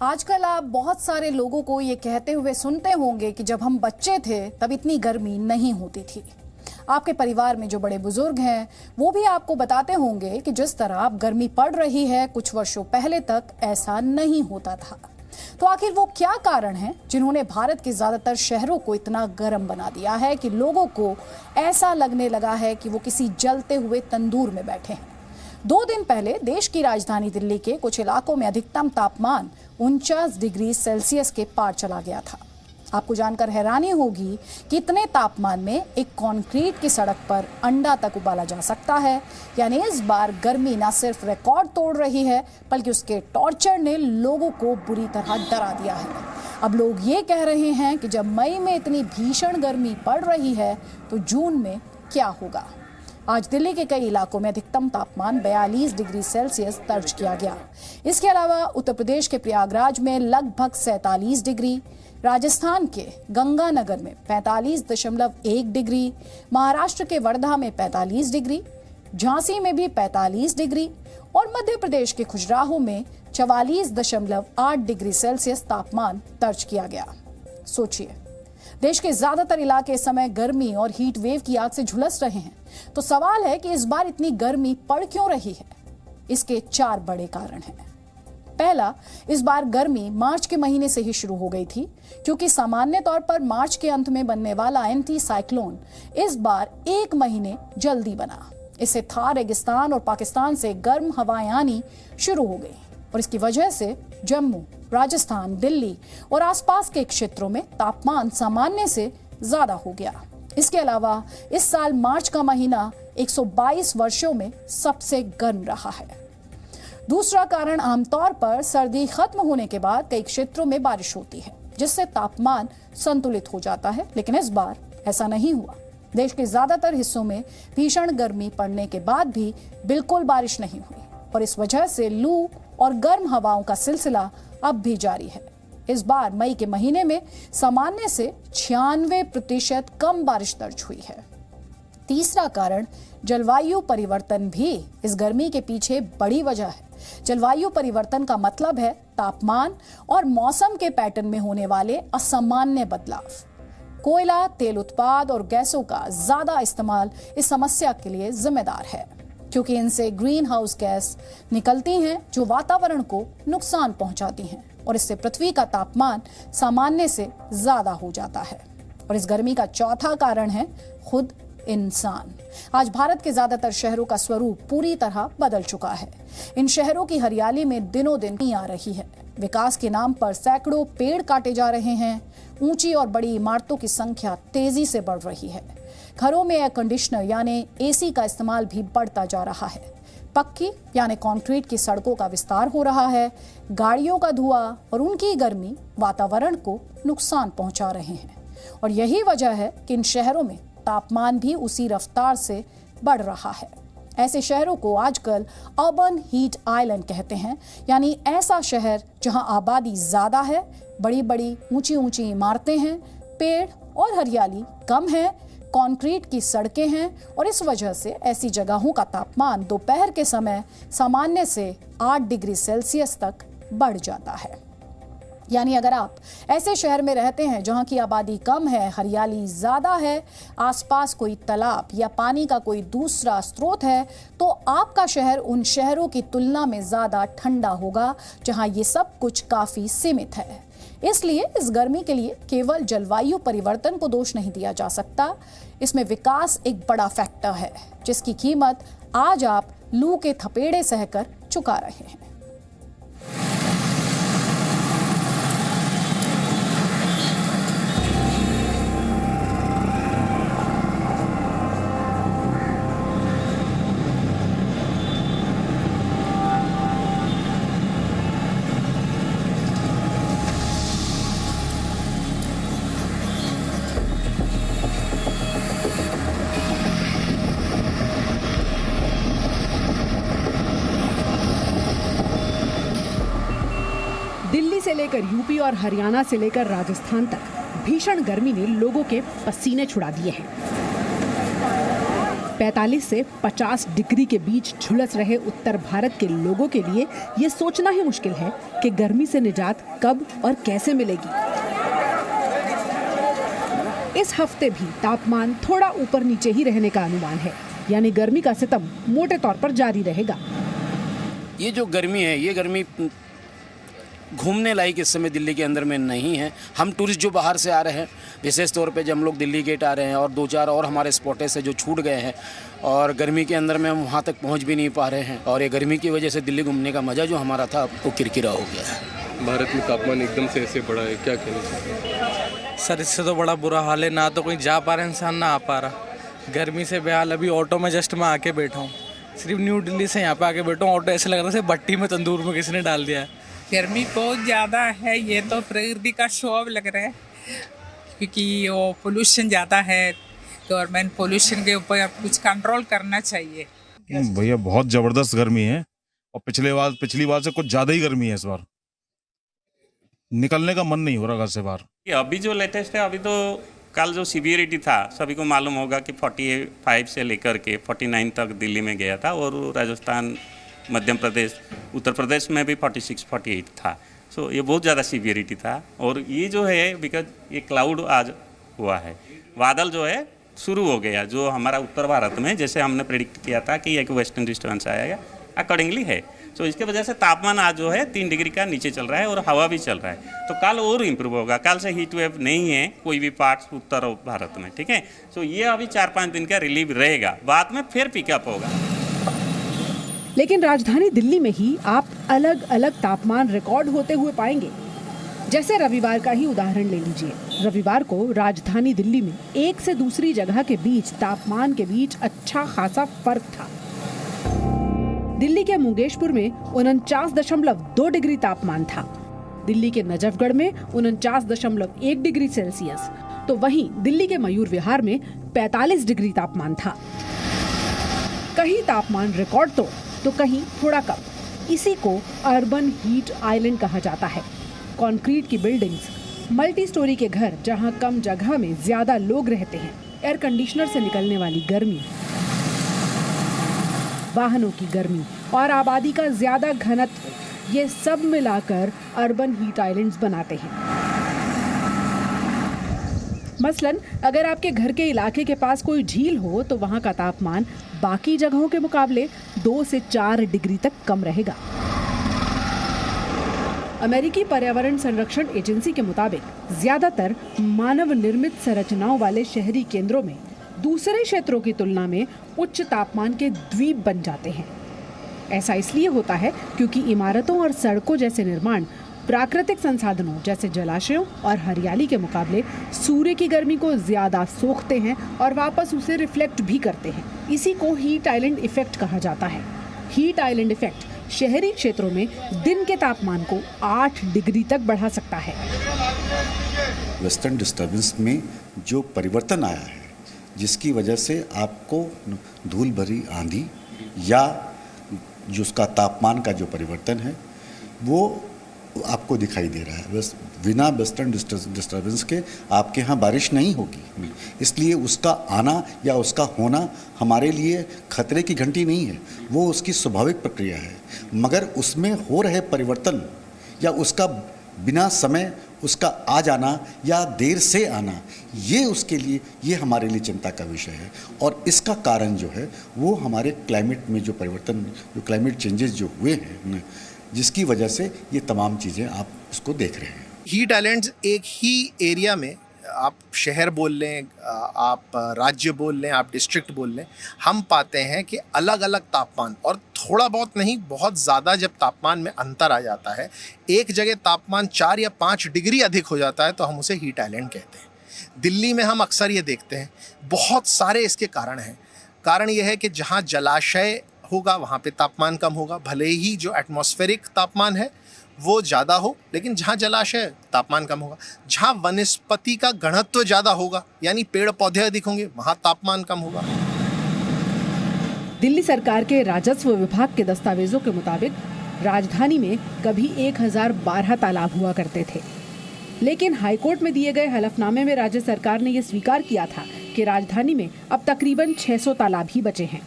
आजकल आप बहुत सारे लोगों को ये कहते हुए सुनते होंगे कि जब हम बच्चे थे तब इतनी गर्मी नहीं होती थी। आपके परिवार में जो बड़े बुजुर्ग हैं वो भी आपको बताते होंगे कि जिस तरह अब गर्मी पड़ रही है कुछ वर्षों पहले तक ऐसा नहीं होता था। तो आखिर वो क्या कारण है जिन्होंने भारत के ज्यादातर शहरों को इतना गर्म बना दिया है कि लोगों को ऐसा लगने लगा है कि वो किसी जलते हुए तंदूर में बैठे हैं। 2 दिन पहले देश की राजधानी दिल्ली के कुछ इलाकों में अधिकतम तापमान 49 डिग्री सेल्सियस के पार चला गया था। आपको जानकर हैरानी होगी कि इतने तापमान में एक कंक्रीट की सड़क पर अंडा तक उबाला जा सकता है। यानी इस बार गर्मी न सिर्फ रिकॉर्ड तोड़ रही है बल्कि उसके टॉर्चर ने लोगों को बुरी तरह डरा दिया है। अब लोग ये कह रहे हैं कि जब मई में इतनी भीषण गर्मी पड़ रही है तो जून में क्या होगा। आज दिल्ली के कई इलाकों में अधिकतम तापमान 42 डिग्री सेल्सियस दर्ज किया गया। इसके अलावा उत्तर प्रदेश के प्रयागराज में लगभग 47 डिग्री, राजस्थान के गंगानगर में 45.1 डिग्री, महाराष्ट्र के वर्धा में 45 डिग्री, झांसी में भी 45 डिग्री और मध्य प्रदेश के खजुराहो में 44.8 डिग्री सेल्सियस तापमान दर्ज किया गया। सोचिए, देश के ज्यादातर इलाके इस समय गर्मी और हीट वेव की आग से झुलस रहे हैं। तो सवाल है कि इस बार इतनी गर्मी पड़ क्यों रही है। इसके 4 बड़े कारण हैं। पहला, इस बार गर्मी मार्च के महीने से ही शुरू हो गई थी, क्योंकि सामान्य तौर पर मार्च के अंत में बनने वाला एंटी साइक्लोन इस बार 1 महीने जल्दी बना। इससे थार रेगिस्तान और पाकिस्तान से गर्म हवाएं आनी शुरू हो गई और इसकी वजह से जम्मू, राजस्थान, दिल्ली और आसपास के क्षेत्रों में तापमान सामान्य से ज्यादा हो गया। इसके अलावा इस साल मार्च का महीना 122 वर्षों में सबसे गर्म रहा है। दूसरा कारण, आमतौर पर सर्दी खत्म होने के बाद कई क्षेत्रों में बारिश होती है जिससे तापमान संतुलित हो जाता है, लेकिन इस बार ऐसा नहीं हुआ। देश के ज्यादातर हिस्सों में भीषण गर्मी पड़ने के बाद भी बिल्कुल बारिश नहीं हुई और इस वजह से लू और गर्म हवाओं का सिलसिला अब भी जारी है। इस बार मई के महीने में सामान्य से 96% कम बारिश दर्ज हुई है। तीसरा कारण, जलवायु परिवर्तन भी इस गर्मी के पीछे बड़ी वजह है। जलवायु परिवर्तन का मतलब है तापमान और मौसम के पैटर्न में होने वाले असामान्य बदलाव। कोयला, तेल उत्पाद और गैसों का ज्यादा इस्तेमाल इस समस्या के लिए जिम्मेदार है, क्योंकि इनसे ग्रीन हाउस गैस निकलती हैं जो वातावरण को नुकसान पहुंचाती हैं और इससे पृथ्वी का तापमान सामान्य से ज्यादा हो जाता है। और इस गर्मी का चौथा कारण है खुद इंसान। आज भारत के ज्यादातर शहरों का स्वरूप पूरी तरह बदल चुका है। इन शहरों की हरियाली में दिनों दिन कमी आ रही है। विकास के नाम पर सैकड़ों पेड़ काटे जा रहे हैं। ऊंची और बड़ी इमारतों की संख्या तेजी से बढ़ रही है। घरों में एयर कंडीशनर यानी एसी का इस्तेमाल भी बढ़ता जा रहा है। पक्की यानी कंक्रीट की सड़कों का विस्तार हो रहा है। गाड़ियों का धुआं और उनकी गर्मी वातावरण को नुकसान पहुंचा रहे हैं और यही वजह है कि इन शहरों में तापमान भी उसी रफ्तार से बढ़ रहा है। ऐसे शहरों को आजकल अर्बन हीट आइलैंड कहते हैं, यानी ऐसा शहर जहां आबादी ज्यादा है, बड़ी बड़ी ऊंची ऊंची इमारतें हैं, पेड़ और हरियाली कम है, कंक्रीट की सड़कें हैं और इस वजह से ऐसी जगहों का तापमान दोपहर के समय सामान्य से 8 डिग्री सेल्सियस तक बढ़ जाता है। यानी अगर आप ऐसे शहर में रहते हैं जहां की आबादी कम है, हरियाली ज्यादा है, आसपास कोई तालाब या पानी का कोई दूसरा स्रोत है, तो आपका शहर उन शहरों की तुलना में ज्यादा ठंडा होगा जहां ये सब कुछ काफी सीमित है। इसलिए इस गर्मी के लिए केवल जलवायु परिवर्तन को दोष नहीं दिया जा सकता। इसमें विकास एक बड़ा फैक्टर है जिसकी कीमत आज आप लू के थपेड़े सहकर चुका रहे हैं। दिल्ली से लेकर यूपी और हरियाणा से लेकर राजस्थान तक भीषण गर्मी ने लोगों के पसीने छुड़ा दिए हैं। 45 से 50 डिग्री के बीच झुलस रहे उत्तर भारत के लोगों के लिए ये सोचना ही मुश्किल है कि गर्मी से निजात कब और कैसे मिलेगी। इस हफ्ते भी तापमान थोड़ा ऊपर नीचे ही रहने का अनुमान है, यानी गर्मी का सितम मोटे तौर पर जारी रहेगा। ये जो गर्मी है, ये गर्मी घूमने लायक इस समय दिल्ली के अंदर में नहीं है। हम टूरिस्ट जो बाहर से आ रहे हैं, विशेष तौर पे जब हम लोग दिल्ली गेट आ रहे हैं और 2-4 और हमारे स्पॉटेज से जो छूट गए हैं और गर्मी के अंदर में हम वहाँ तक पहुँच भी नहीं पा रहे हैं और ये गर्मी की वजह से दिल्ली घूमने का मज़ा जो हमारा था वो किरकिरा हो गया है। भारत में तापमान एकदम से ऐसे बढ़ा है, क्या कहना चाहिए? सर इससे तो बड़ा बुरा हाल है, ना तो कहीं जा पा रहा इंसान ना आ पा रहा। गर्मी से बेहाल, अभी ऑटो में जस्ट मैं आके बैठा हूँ, सिर्फ न्यू दिल्ली से यहाँ पे आके बैठा हूँ। ऑटो ऐसे लग रहा था भट्टी में तंदूर में किसी ने डाल दिया है। गर्मी बहुत ज़्यादा है, ये तो प्रकृति का शो लग रहा है क्योंकि वो पोल्यूशन ज़्यादा है। गवर्नमेंट पोल्यूशन के ऊपर कुछ कंट्रोल करना चाहिए। भैया बहुत ज़बरदस्त गर्मी है और पिछली बार से कुछ ज़्यादा ही गर्मी है इस बार। निकलने का मन नहीं हो रहा घर से बाहर। अभी जो लेटेस्ट है, अभी तो कल जो सीवियरिटी था सभी को मालूम होगा कि 45 से लेकर के 49 तक दिल्ली में गया था और राजस्थान, मध्य प्रदेश, उत्तर प्रदेश में भी 46-48 था। सो ये बहुत ज़्यादा सीवियरिटी था। और ये जो है बिकॉज ये क्लाउड आज हुआ है, बादल जो है शुरू हो गया, जो हमारा उत्तर भारत में जैसे हमने प्रेडिक्ट किया था कि एक वेस्टर्न डिस्टर्बेंस आएगा, अकॉर्डिंगली है। तो इसके वजह से तापमान आज जो है 3 डिग्री का नीचे चल रहा है और हवा भी चल रहा है। तो कल और इम्प्रूव होगा। कल से हीट वेव नहीं है कोई भी पार्ट उत्तर भारत में, ठीक है। तो ये अभी 4-5 दिन का रिलीव रहेगा, बाद में फिर पिकअप होगा। लेकिन राजधानी दिल्ली में ही आप अलग अलग तापमान रिकॉर्ड होते हुए पाएंगे। जैसे रविवार का ही उदाहरण ले लीजिए। रविवार को राजधानी दिल्ली में एक से दूसरी जगह के बीच तापमान के बीच अच्छा खासा फर्क था। दिल्ली के मुंगेशपुर में 49.2 डिग्री तापमान था। दिल्ली के नजफगढ़ में 49.1 डिग्री सेल्सियस, तो वहीं दिल्ली के मयूर विहार में 45 डिग्री तापमान था। कहीं तापमान रिकॉर्ड तो कहीं थोड़ा कम। इसी को अर्बन हीट आइलैंड कहा जाता है। कंक्रीट की बिल्डिंग्स, मल्टी स्टोरी के घर जहां कम जगह में ज्यादा लोग रहते हैं, एयर कंडीशनर से निकलने वाली गर्मी, वाहनों की गर्मी और आबादी का ज्यादा घनत्व, ये सब मिलाकर अर्बन हीट आइलैंड्स बनाते हैं। मसलन अगर आपके घर के इलाके के पास कोई झील हो तो वहां का तापमान बाकी जगहों के मुकाबले 2 से 4 डिग्री तक कम रहेगा। अमेरिकी पर्यावरण संरक्षण एजेंसी के मुताबिक ज्यादातर मानव निर्मित संरचनाओं वाले शहरी केंद्रों में दूसरे क्षेत्रों की तुलना में उच्च तापमान के द्वीप बन जाते हैं। ऐसा इसलिए होता है क्योंकि इमारतों और सड़कों जैसे निर्माण प्राकृतिक संसाधनों जैसे जलाशयों और हरियाली के मुकाबले सूर्य की गर्मी को ज्यादा सोखते हैं और वापस उसे रिफ्लेक्ट भी करते हैं। इसी को हीट आइलैंड इफेक्ट कहा जाता है। हीट आइलैंड इफेक्ट शहरी क्षेत्रों में दिन के तापमान को 8 डिग्री तक बढ़ा सकता है। वेस्टर्न डिस्टर्बेंस में जो परिवर्तन आया है, जिसकी वजह से आपको धूल भरी आंधी या जो उसका तापमान का जो परिवर्तन है वो आपको दिखाई दे रहा है। बस बिना वेस्टर्न डिस्टर्बेंस के आपके यहाँ बारिश नहीं होगी, इसलिए उसका आना या उसका होना हमारे लिए खतरे की घंटी नहीं है, वो उसकी स्वाभाविक प्रक्रिया है। मगर उसमें हो रहे परिवर्तन या उसका बिना समय उसका आ जाना या देर से आना, ये उसके लिए, ये हमारे लिए चिंता का विषय है। और इसका कारण जो है वो हमारे क्लाइमेट में जो परिवर्तन, जो क्लाइमेट चेंजेस जो हुए हैं, जिसकी वजह से ये तमाम चीज़ें आप उसको देख रहे हैं। हीट आइलैंड्स एक ही एरिया में, आप शहर बोल लें, आप राज्य बोल लें, आप डिस्ट्रिक्ट बोल लें, हम पाते हैं कि अलग अलग तापमान, और थोड़ा बहुत नहीं बहुत ज़्यादा जब तापमान में अंतर आ जाता है, एक जगह तापमान 4 या 5 डिग्री अधिक हो जाता है तो हम उसे हीट आइलैंड कहते हैं। दिल्ली में हम अक्सर ये देखते हैं। बहुत सारे इसके कारण हैं। कारण ये है कि जहाँ जलाशय होगा वहाँ पे तापमान कम होगा, भले ही जो एटमॉस्फेरिक तापमान है वो ज़्यादा हो, लेकिन जहाँ जलाशय तापमान कम होगा। जहाँ वनस्पति का घनत्व ज़्यादा होगा, यानी पेड़ पौधे अधिक होंगे, वहाँ तापमान कम होगा। दिल्ली सरकार के राजस्व विभाग के दस्तावेजों के मुताबिक राजधानी में कभी 1012 तालाब हुआ करते थे, लेकिन हाईकोर्ट में दिए गए हलफनामे में राज्य सरकार ने यह स्वीकार किया था कि राजधानी में अब तकरीबन 600 तालाब ही बचे हैं।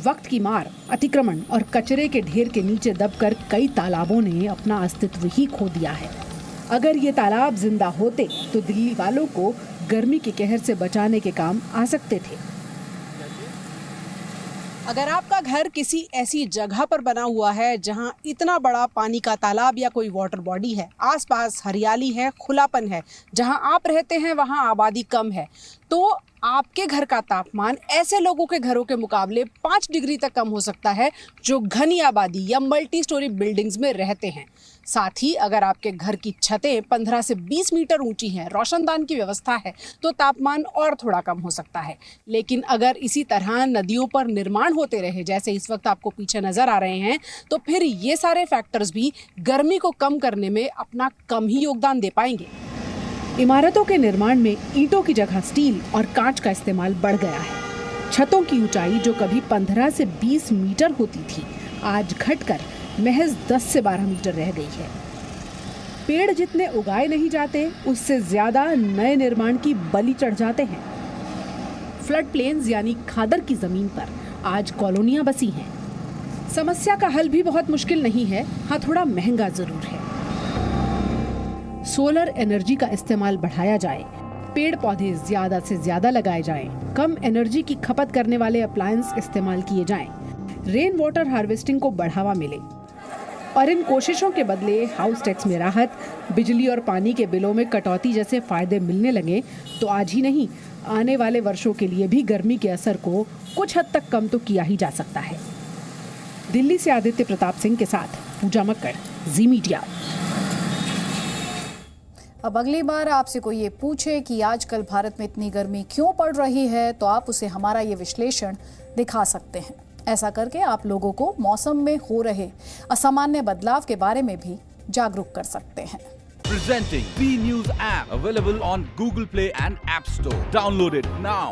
वक्त की मार, अतिक्रमण और कचरे के ढेर के नीचे दबकर कई तालाबों ने अपना अस्तित्व ही खो दिया है। अगर ये तालाब जिंदा होते तो दिल्ली वालों को गर्मी के कहर से बचाने के काम आ सकते थे। अगर आपका घर किसी ऐसी जगह पर बना हुआ है जहां इतना बड़ा पानी का तालाब या कोई वाटर बॉडी है, आसपास हरियाली है, खुलापन है, जहां आप रहते हैं वहां आबादी कम है, तो आपके घर का तापमान ऐसे लोगों के घरों के मुकाबले 5 डिग्री तक कम हो सकता है जो घनी आबादी या मल्टी स्टोरी बिल्डिंग्स में रहते हैं। साथ ही अगर आपके घर की छतें 15 से 20 मीटर ऊंची हैं, रोशनदान की व्यवस्था है, तो तापमान और थोड़ा कम हो सकता है। लेकिन अगर इसी तरह नदियों पर निर्माण होते रहे जैसे इस वक्त आपको पीछे नजर आ रहे हैं, तो फिर ये सारे फैक्टर्स भी गर्मी को कम करने में अपना कम ही योगदान दे पाएंगे। इमारतों के निर्माण में ईंटों की जगह स्टील और कांच का इस्तेमाल बढ़ गया है। छतों की ऊंचाई जो कभी 15 से 20 मीटर होती थी, आज घटकर महज 10 से 12 मीटर रह गई है। पेड़ जितने उगाए नहीं जाते, उससे ज्यादा नए निर्माण की बलि चढ़ जाते हैं। फ्लड प्लेन्स यानी खादर की जमीन पर आज कॉलोनियां बसी हैं। समस्या का हल भी बहुत मुश्किल नहीं है, हाँ थोड़ा महंगा जरूर है। सोलर एनर्जी का इस्तेमाल बढ़ाया जाए, पेड़ पौधे ज्यादा से ज्यादा लगाए जाएं, कम एनर्जी की खपत करने वाले अप्लायंस इस्तेमाल किए जाएं, रेन वाटर हार्वेस्टिंग को बढ़ावा मिले और इन कोशिशों के बदले हाउस टैक्स में राहत, बिजली और पानी के बिलों में कटौती जैसे फायदे मिलने लगे तो आज ही नहीं, आने वाले वर्षों के लिए भी गर्मी के असर को कुछ हद तक कम तो किया ही जा सकता है। दिल्ली से आदित्य प्रताप सिंह के साथ पूजा मक्कड़, जी मीडिया। अब अगली बार आपसे कोई ये पूछे कि आजकल भारत में इतनी गर्मी क्यों पड़ रही है, तो आप उसे हमारा ये विश्लेषण दिखा सकते हैं। ऐसा करके आप लोगों को मौसम में हो रहे असामान्य बदलाव के बारे में भी जागरूक कर सकते हैं। Presenting B News app available on Google Play and App Store. Download it now.